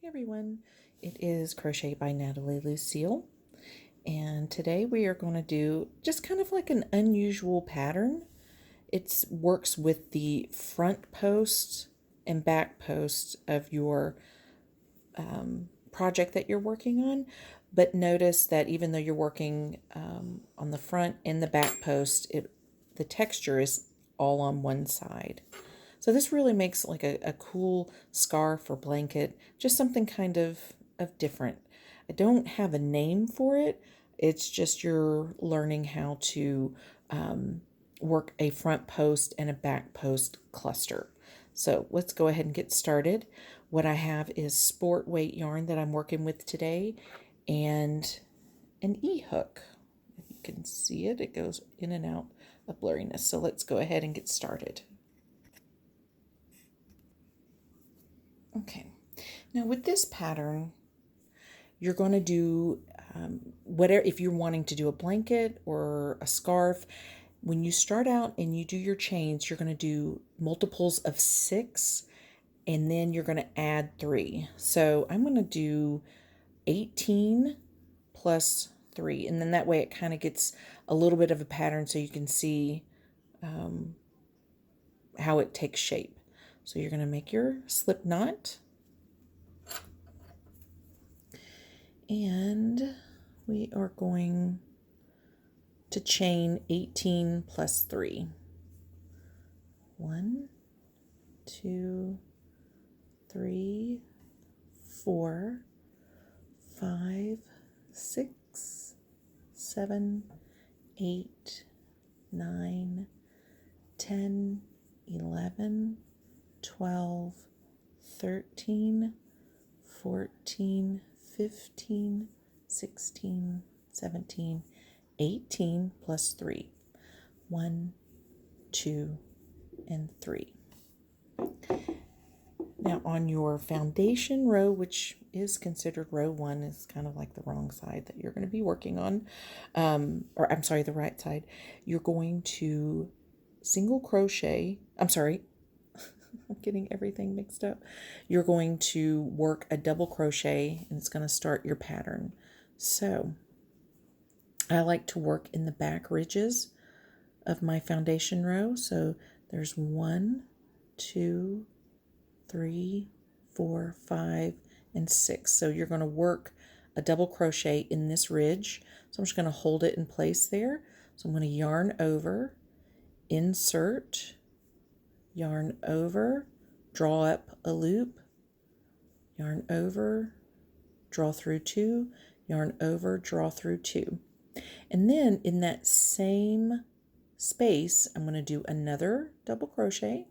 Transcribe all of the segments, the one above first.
Hey everyone, it is Crochet by NatalieLucille, and today we are going to do just kind of like an unusual pattern. It works with the front post and back post of your project that you're working on, but notice that even though you're working on the front and the back post, the texture is all on one side. So this really makes like a cool scarf or blanket, just something kind of different. I don't have a name for it. It's just you're learning how to work a front post and a back post cluster. So let's go ahead and get started. What I have is sport weight yarn that I'm working with today and an E-hook. If you can see it, it goes in and out of blurriness. So let's go ahead and get started. Okay, now with this pattern, you're going to do whatever, if you're wanting to do a blanket or a scarf, when you start out and you do your chains, you're going to do multiples of 6, and then you're going to add 3. So I'm going to do 18 plus 3, and then that way it kind of gets a little bit of a pattern so you can see how it takes shape. So you're going to make your slip knot. And we are going to chain 18 plus 3. 1, 2, 3, 4, 5, 6, 7, 8, 9, 10, 11, 12, 13, 14, 15, 16, 17, 18 plus 3. 1, 2, and 3. Now on your foundation row, which is considered row 1, is kind of like the wrong side that you're going to be working on, or I'm sorry, the right side, you're going to single crochet, I'm sorry, I'm getting everything mixed up. You're going to work a double crochet and it's going to start your pattern. So I like to work in the back ridges of my foundation row. So there's 1, 2, 3, 4, 5, and 6. So you're going to work a double crochet in this ridge. So I'm just going to hold it in place there. So I'm going to yarn over, insert, yarn over, draw up a loop, yarn over, draw through 2, yarn over, draw through 2. And then in that same space, I'm going to do another double crochet,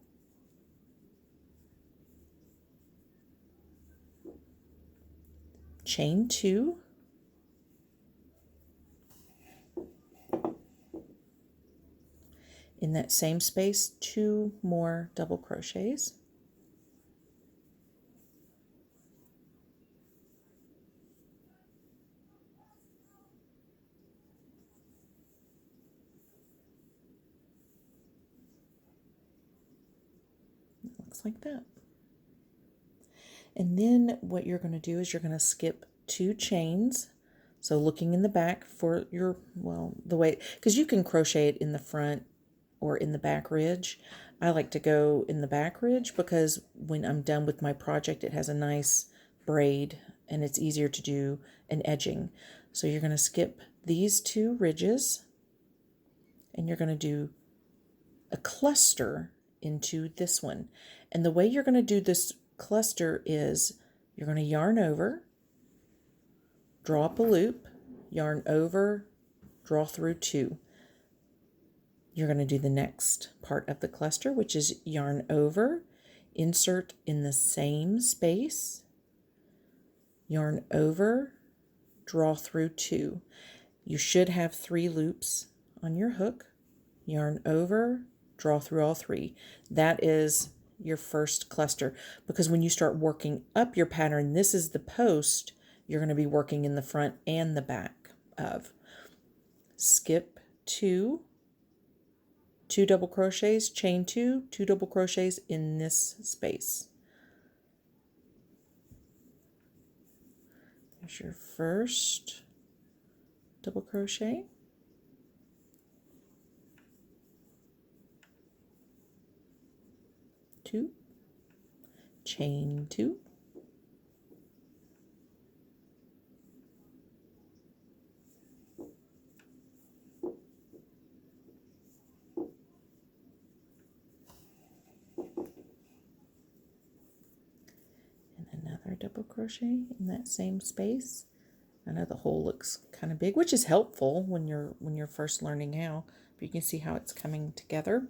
chain 2, in that same space, 2 more double crochets, it looks like that. And then what you're going to do is you're going to skip 2 chains. So looking in the back for your, well, the way, because you can crochet it in the front or in the back ridge. I like to go in the back ridge because when I'm done with my project, it has a nice braid and it's easier to do an edging. So you're going to skip these 2 ridges and you're going to do a cluster into this one. And the way you're going to do this cluster is you're going to yarn over, draw up a loop, yarn over, draw through 2. You're going to do the next part of the cluster, which is yarn over, insert in the same space, yarn over, draw through 2. You should have 3 loops on your hook, yarn over, draw through all 3. That is your first cluster, because when you start working up your pattern, this is the post you're going to be working in the front and the back of. Skip 2, 2 double crochets, chain 2, 2 double crochets in this space. There's your first double crochet. Two, chain two, and another double crochet in that same space. I know the hole looks kind of big, which is helpful when you're first learning how, but you can see how it's coming together.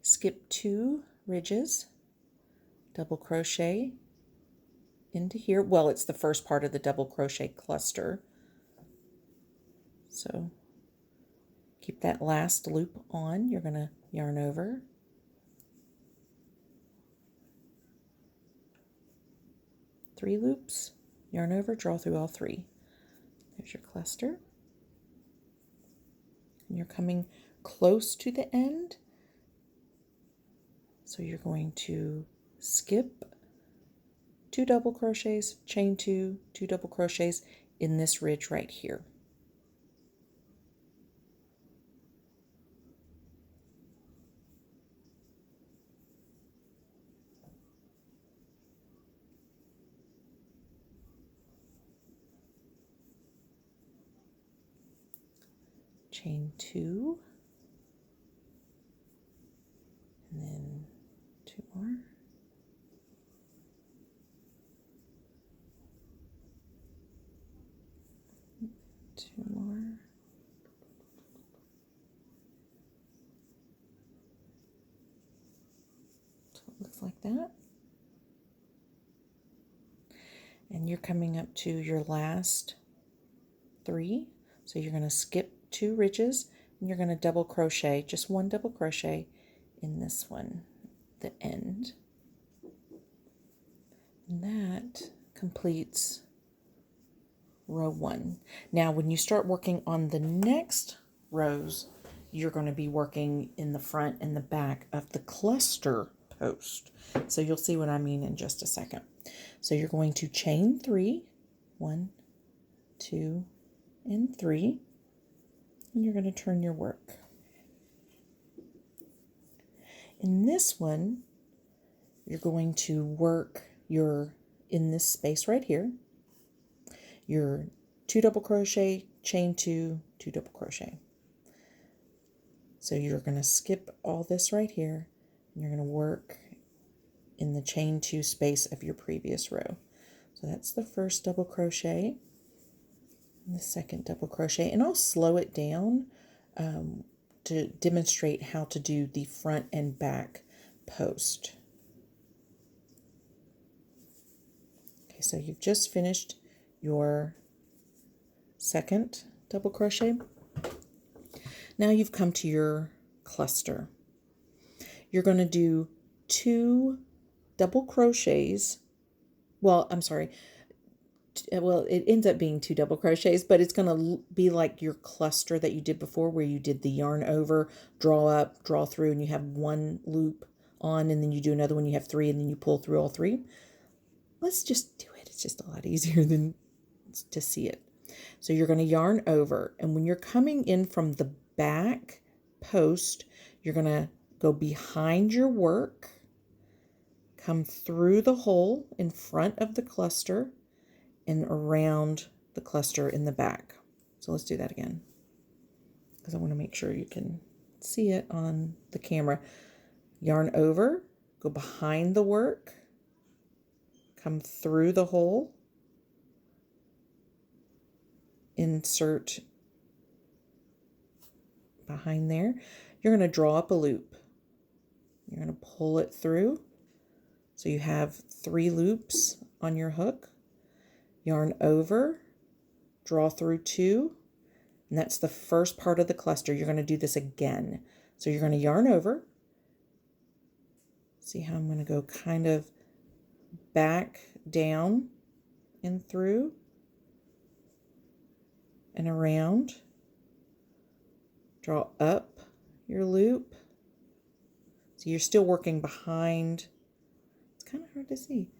Skip 2 ridges, double crochet into here. Well, it's the first part of the double crochet cluster. So keep that last loop on. You're going to yarn over. Three loops, yarn over, draw through all three. There's your cluster. And you're coming close to the end. So you're going to skip 2 double crochets, chain 2, 2 double crochets in this ridge right here. Chain 2, and then 2 more. Two more. So it looks like that. And you're coming up to your last 3. So you're going to skip 2 ridges and you're going to double crochet, just 1 double crochet in this one, the end. And that completes row 1. Now when you start working on the next rows, you're going to be working in the front and the back of the cluster post. So you'll see what I mean in just a second. So you're going to chain 3, 1, 2, and 3, and you're going to turn your work. In this one, you're going to work in this space right here, your 2 double crochet, chain 2, 2 double crochet. So you're going to skip all this right here, and you're going to work in the chain 2 space of your previous row. So that's the first double crochet, and the second double crochet, and I'll slow it down to demonstrate how to do the front and back post. Okay, so you've just finished your second double crochet. Now you've come to your cluster. You're going to do 2 double crochets. Well, I'm sorry. Well, it ends up being 2 double crochets, but it's going to be like your cluster that you did before, where you did the yarn over, draw up, draw through, and you have 1 loop on, and then you do another one, you have 3, and then you pull through all 3. Let's just do it. It's just a lot easier than to see it. So you're going to yarn over, and when you're coming in from the back post, you're going to go behind your work, come through the hole in front of the cluster, and around the cluster in the back. So let's do that again, because I want to make sure you can see it on the camera. Yarn over, go behind the work, come through the hole, insert behind there. You're going to draw up a loop. You're going to pull it through. So you have 3 loops on your hook. Yarn over, draw through 2, and that's the first part of the cluster. You're going to do this again. So you're going to yarn over. See how I'm going to go kind of back down and through and around. Draw up your loop. So you're still working behind. It's kind of hard to see.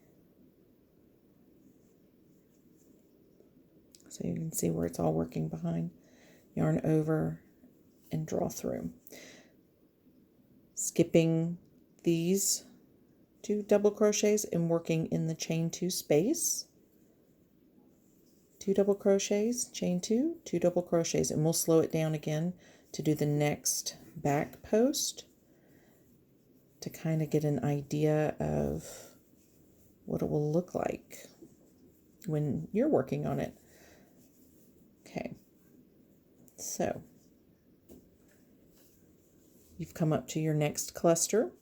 so you can see where it's all working behind. Yarn over and draw through. Skipping these 2 double crochets and working in the chain 2 space. 2 double crochets, chain 2, 2 double crochets, and we'll slow it down again to do the next back post to kind of get an idea of what it will look like when you're working on it. Okay, so you've come up to your next cluster.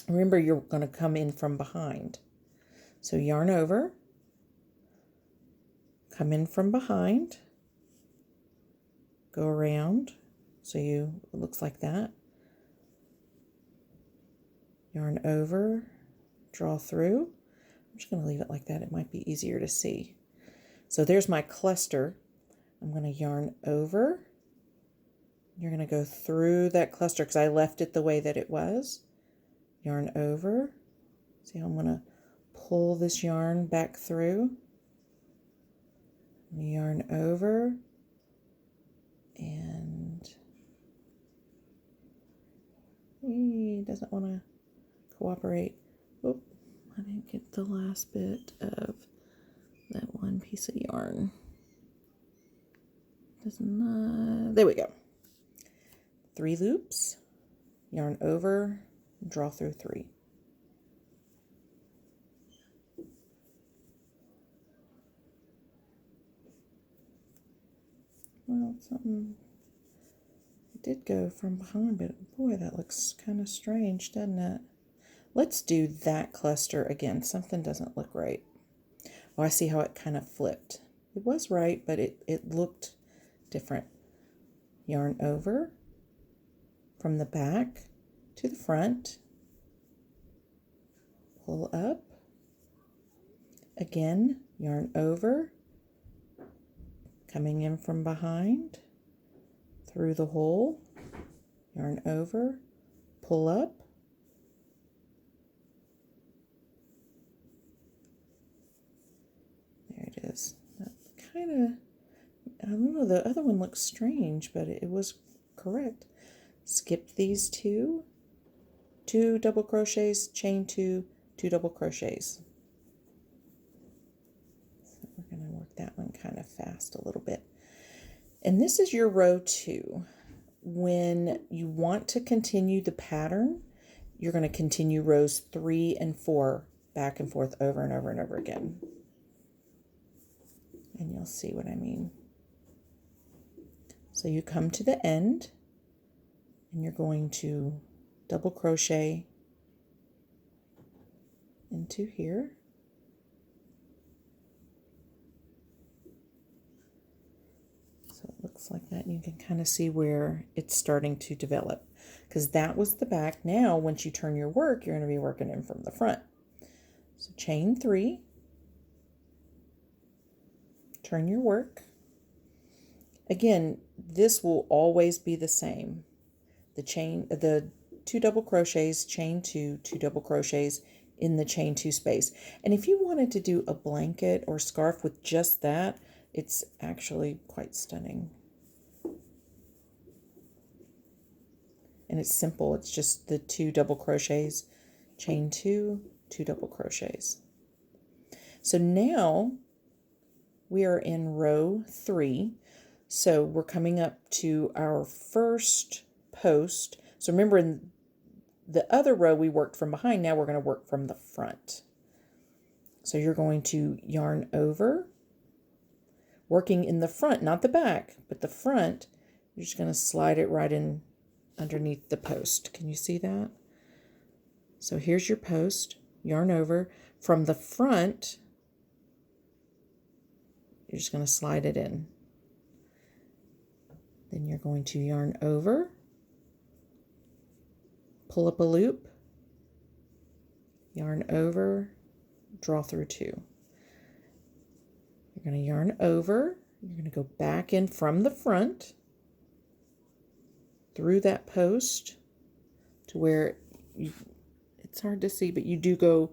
Remember, you're going to come in from behind. So yarn over, come in from behind, go around, so it looks like that. Yarn over, draw through. I'm just going to leave it like that. It might be easier to see. So there's my cluster. I'm going to yarn over. You're going to go through that cluster because I left it the way that it was. Yarn over. See how I'm going to pull this yarn back through. Yarn over. And he doesn't want to cooperate. Oop, I didn't get the last bit of that one piece of yarn. Does not, there we go. 3 loops, yarn over, draw through 3. Well, something, it did go from behind, but boy, that looks kind of strange, doesn't it? Let's do that cluster again. Something doesn't look right. Oh, I see how it kind of flipped. It was right, but it looked different. Yarn over from the back to the front. Pull up. Again, yarn over. Coming in from behind. Through the hole. Yarn over. Pull up. There it is. That kind of, I don't know, the other one looks strange, but it was correct. Skip these 2 double crochets, chain 2, 2 double crochets. So we're going to work that one kind of fast a little bit. And this is your row 2. When you want to continue the pattern, you're going to continue rows 3 and 4 back and forth over and over and over again. And you'll see what I mean. So you come to the end and you're going to double crochet into here. So it looks like that, and you can kind of see where it's starting to develop, because that was the back. Now once you turn your work, you're going to be working in from the front. So chain 3, turn your work. Again, this will always be the same. The 2 double crochets, chain 2, 2 double crochets in the chain 2 space. And if you wanted to do a blanket or scarf with just that, it's actually quite stunning. And it's simple. It's just the 2 double crochets, chain 2, 2 double crochets. So now we are in row 3. So we're coming up to our first post. So remember, in the other row we worked from behind. Now we're going to work from the front. So you're going to yarn over, working in the front, not the back, but the front. You're just going to slide it right in underneath the post. Can you see that? So here's your post. Yarn over from the front. You're just going to slide it in. Then you're going to yarn over, pull up a loop, yarn over, draw through 2. You're going to yarn over, you're going to go back in from the front through that post to where it's hard to see, but you do go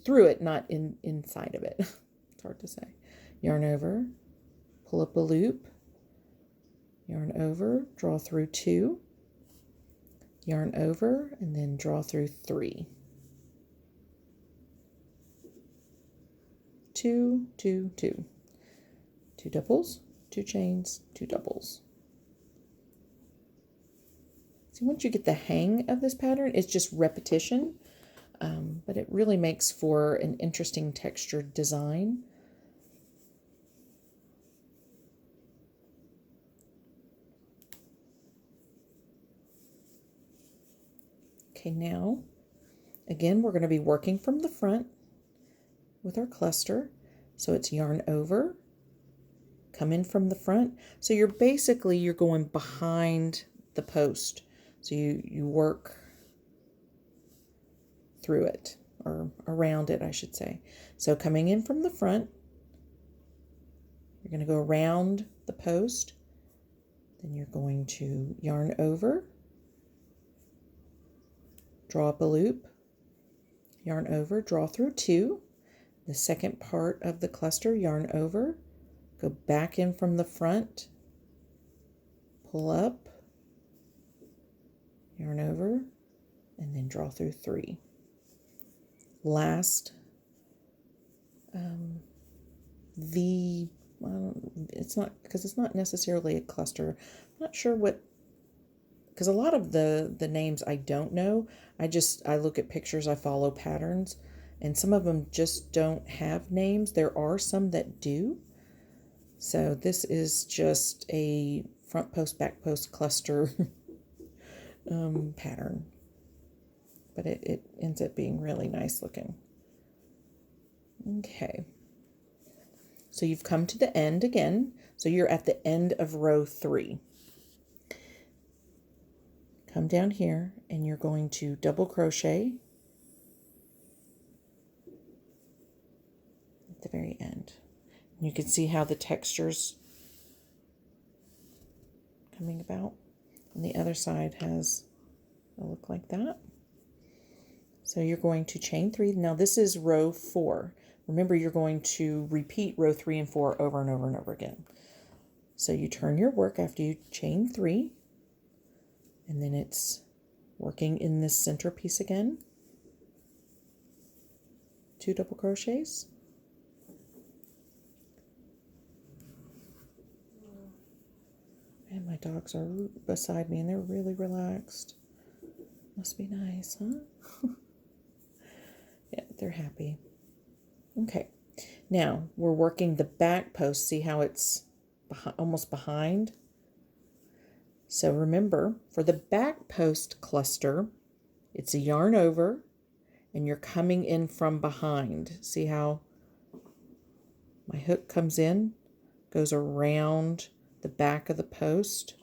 through it, not inside of it. It's hard to say. Yarn over, pull up a loop, yarn over, draw through 2, yarn over, and then draw through 3. 2, 2, 2. 2 doubles, 2 chains, 2 doubles. So once you get the hang of this pattern, it's just repetition, but it really makes for an interesting textured design. Okay, now, again, we're going to be working from the front with our cluster. So it's yarn over, come in from the front. So you're going behind the post. So you work through it, or around it, I should say. So coming in from the front, you're going to go around the post. Then you're going to yarn over, draw up a loop, yarn over, draw through 2. The second part of the cluster, yarn over, go back in from the front, pull up, yarn over, and then draw through 3. Last it's not necessarily a cluster. I'm not sure what, because a lot of the names I don't know. I look at pictures, I follow patterns, and some of them just don't have names. There are some that do. So this is just a front post, back post cluster pattern. But it ends up being really nice looking. Okay. So you've come to the end again. So you're at the end of row 3. Come down here and you're going to double crochet at the very end. And you can see how the texture's coming about. And the other side has a look like that. So you're going to chain 3. Now this is row 4. Remember, you're going to repeat row 3 and 4 over and over and over again. So you turn your work after you chain 3, and then it's working in this center piece again. 2 double crochets. And my dogs are beside me and they're really relaxed. Must be nice, huh? Yeah, they're happy. Okay, now we're working the back post. See how it's almost behind? So remember, for the back post cluster, it's a yarn over and you're coming in from behind. See how my hook comes in, goes around the back of the post.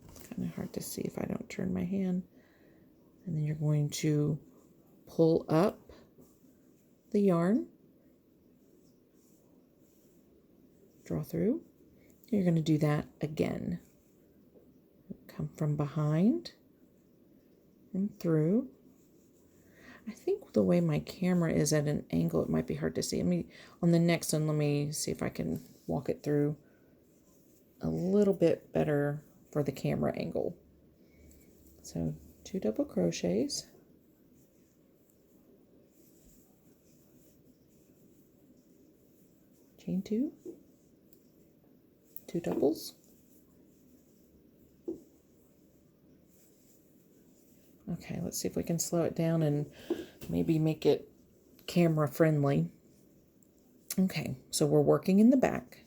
It's kind of hard to see if I don't turn my hand. And then you're going to pull up the yarn, draw through. You're going to do that again. Come from behind and through. I think the way my camera is at an angle, it might be hard to see. On the next one, let me see if I can walk it through a little bit better for the camera angle. So 2 double crochets. Chain 2, 2 doubles. Okay, let's see if we can slow it down and maybe make it camera friendly. Okay, so we're working in the back.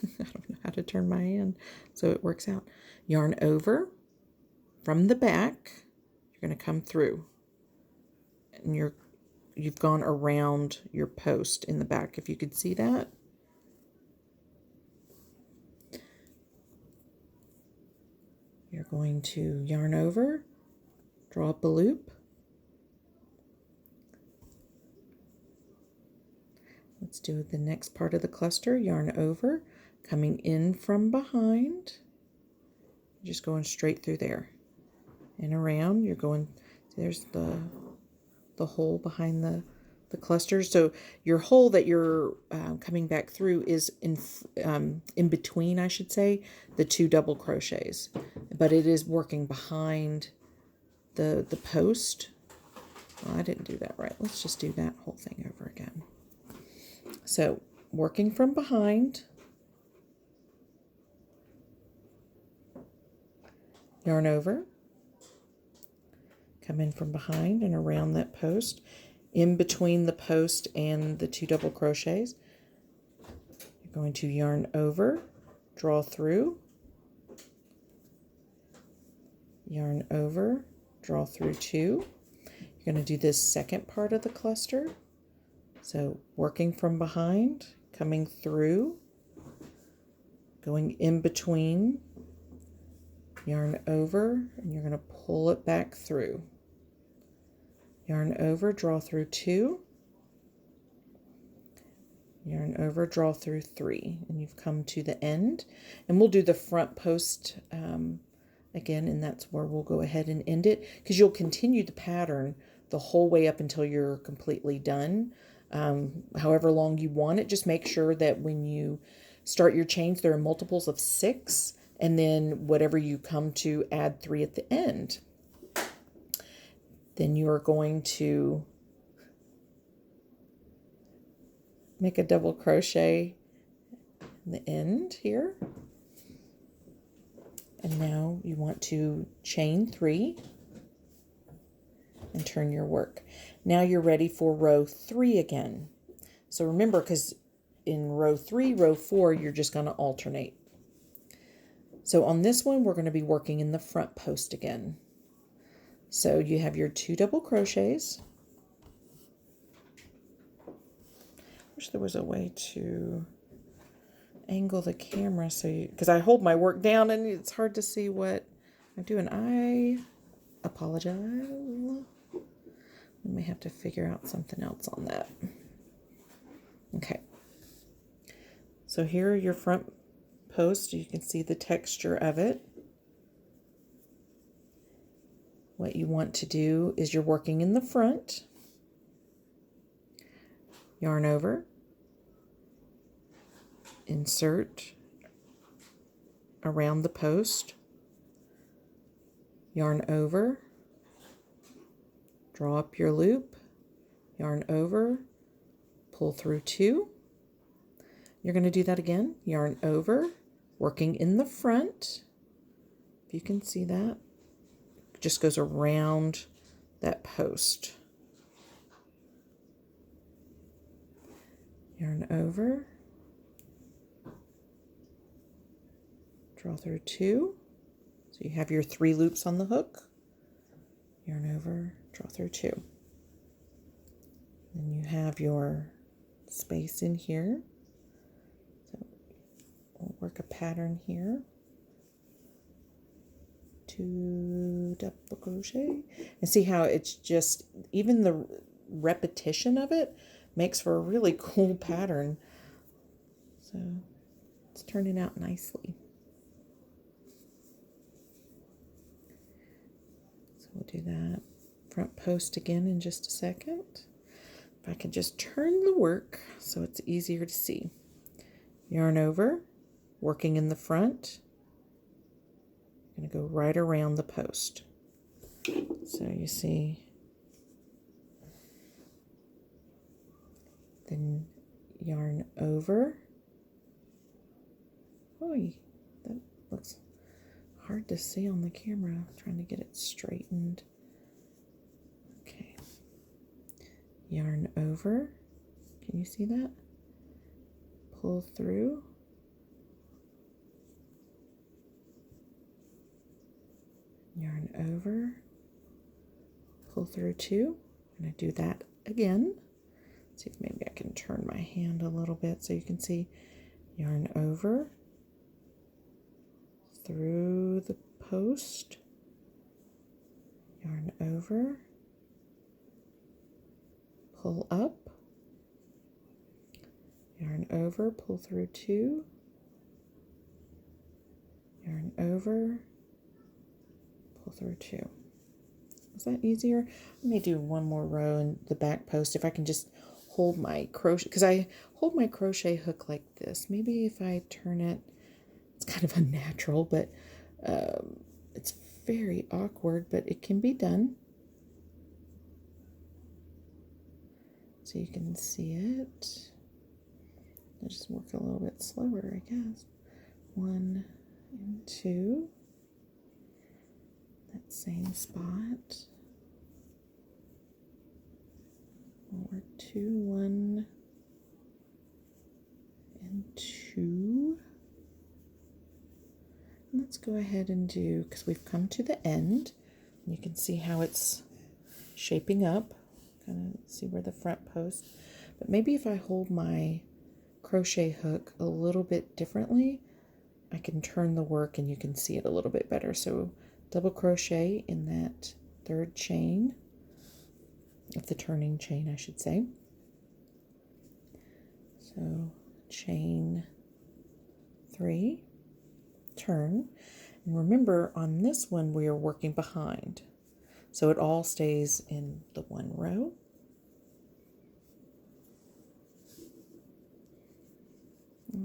I don't know how to turn my hand, so it works out. Yarn over from the back. You're going to come through, and you've gone around your post in the back, if you could see that. You're going to yarn over, draw up a loop. Let's do the next part of the cluster, yarn over, coming in from behind. Just going straight through there and around. You're going, there's the hole behind the the clusters. So your hole that you're coming back through is in between, I should say, the 2 double crochets, but it is working behind the post. Well, I didn't do that right. Let's just do that whole thing over again. So working from behind, yarn over, come in from behind and around that post, in between the post and the 2 double crochets. You're going to yarn over, draw through, yarn over, draw through 2. You're going to do this second part of the cluster. So working from behind, coming through, going in between, yarn over, and you're going to pull it back through. Yarn over, draw through 2, yarn over, draw through 3, and you've come to the end. And we'll do the front post again, and that's where we'll go ahead and end it, because you'll continue the pattern the whole way up until you're completely done, however long you want it. Just make sure that when you start your chains, there are multiples of 6, and then whatever you come to, add 3 at the end. Then you are going to make a double crochet in the end here. And now you want to chain 3 and turn your work. Now you're ready for row 3 again. So remember, because in row 3, row 4, you're just going to alternate. So on this one, we're going to be working in the front post again. So you have your 2 double crochets. Wish there was a way to angle the camera so you, because I hold my work down and it's hard to see what I'm doing. I apologize. We may have to figure out something else on that. Okay. So here are your front posts. You can see the texture of it. What you want to do is you're working in the front, yarn over, insert around the post, yarn over, draw up your loop, yarn over, pull through 2. You're going to do that again, yarn over, working in the front. If you can see that, it just goes around that post. Yarn over, draw through 2. So you have your 3 loops on the hook. Yarn over, draw through 2. Then you have your space in here. So we'll work a pattern here. 2 double crochet. And see how it's just, even the repetition of it makes for a really cool pattern. So it's turning out nicely. So we'll do that front post again in just a second. If I could just turn the work so it's easier to see. Yarn over, working in the front. I'm going to go right around the post. So you see, then yarn over. Oy, that looks hard to see on the camera. I'm trying to get it straightened. Okay. Yarn over. Can you see that? Pull through. Yarn over. Pull through 2. I'm going to do that again. See if maybe I can turn my hand a little bit so you can see. Yarn over, through the post, yarn over, pull up, yarn over, pull through 2, yarn over, pull through 2. that easier? I may do one more row in the back post if I can just hold my crochet, because I hold my crochet hook like this. Maybe if I turn it, it's kind of unnatural, but it's very awkward, but it can be done. So you can see it. I'll just work a little bit slower, I guess. 1 and 2. That same spot. Or 2, 1 and 2. And let's go ahead and do, because we've come to the end, and you can see how it's shaping up. Kind of see where the front post. But maybe if I hold my crochet hook a little bit differently, I can turn the work and you can see it a little bit better. So double crochet in that third chain of the turning chain, I should say. So chain 3, turn, and remember on this one we are working behind, so it all stays in the one row.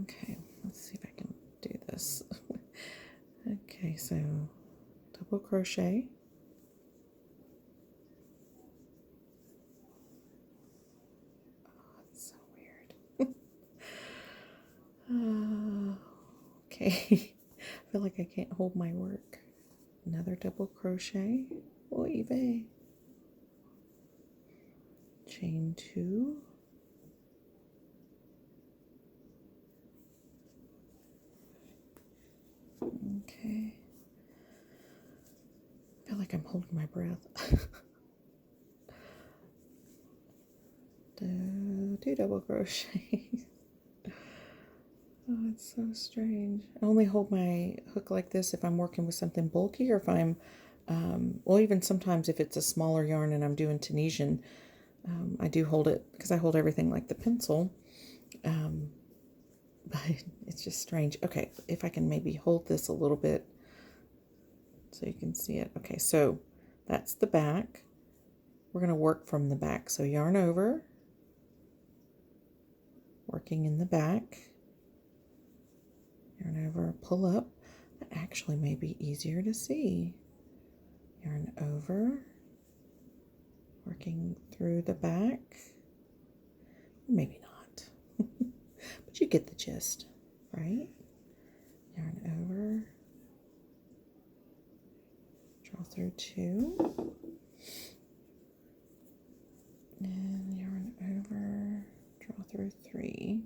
Okay, let's see if I can do this. Okay, so double crochet, oh, it's so weird. Okay, I feel like I can't hold my work. Another double crochet, oy vey. Chain 2, okay. I feel like I'm holding my breath. Two double crochets. Oh, it's so strange. I only hold my hook like this if I'm working with something bulky, or if I'm, well, even sometimes if it's a smaller yarn and I'm doing Tunisian, I do hold it, because I hold everything like the pencil. But it's just strange. Okay, if I can maybe hold this a little bit so you can see it. Okay, so that's the back. We're going to work from the back. So yarn over, working in the back, yarn over, pull up. That actually may be easier to see. Yarn over, working through the back. Maybe not, but you get the gist, right? Yarn over, draw through 2, and yarn over, draw through 3.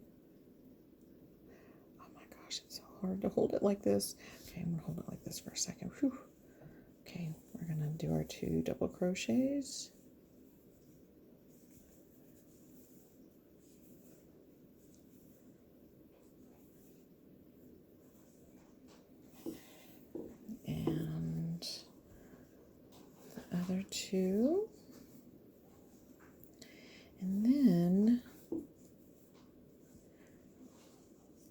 Oh my gosh, it's so hard to hold it like this. Okay, I'm gonna hold it like this for a second. Whew. Okay, we're gonna do our 2 double crochets. And the other 2. And then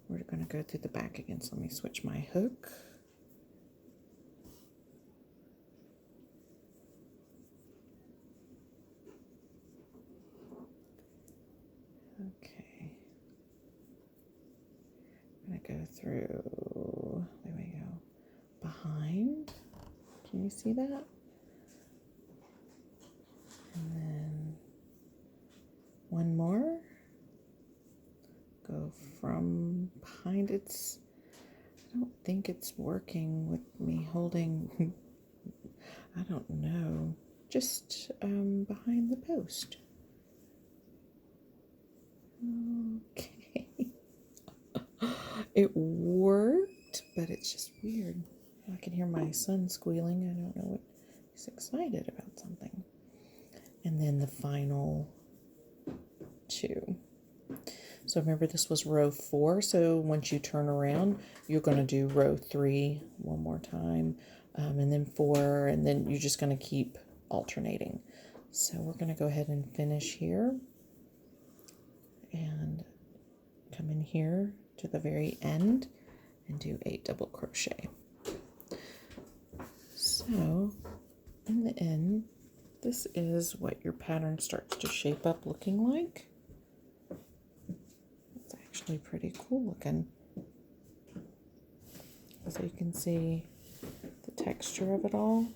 we're going to go through the back again. So let me switch my hook. Okay. I'm going to go through, there we go, behind. Can you see that? And then one more. Go from behind. I don't think it's working with me holding, I don't know, just behind the post. Okay. It worked, but it's just weird. I can hear my son squealing. I don't know what, he's excited about something. And then the final 2. So remember, this was row 4. So once you turn around, you're going to do row 3 one more time, and then 4, and then you're just going to keep alternating. So we're going to go ahead and finish here and come in here to the very end and do 8 double crochet. So in the end, This is what your pattern starts to shape up looking like. It's actually pretty cool looking. So you can see the texture of it all.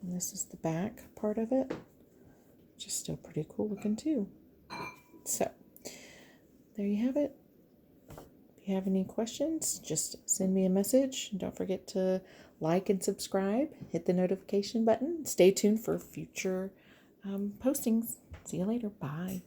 And this is the back part of it, which is still pretty cool looking too. So there you have it. If you have any questions, just send me a message. And don't forget to like and subscribe. Hit the notification button. Stay tuned for future postings. See you later. Bye.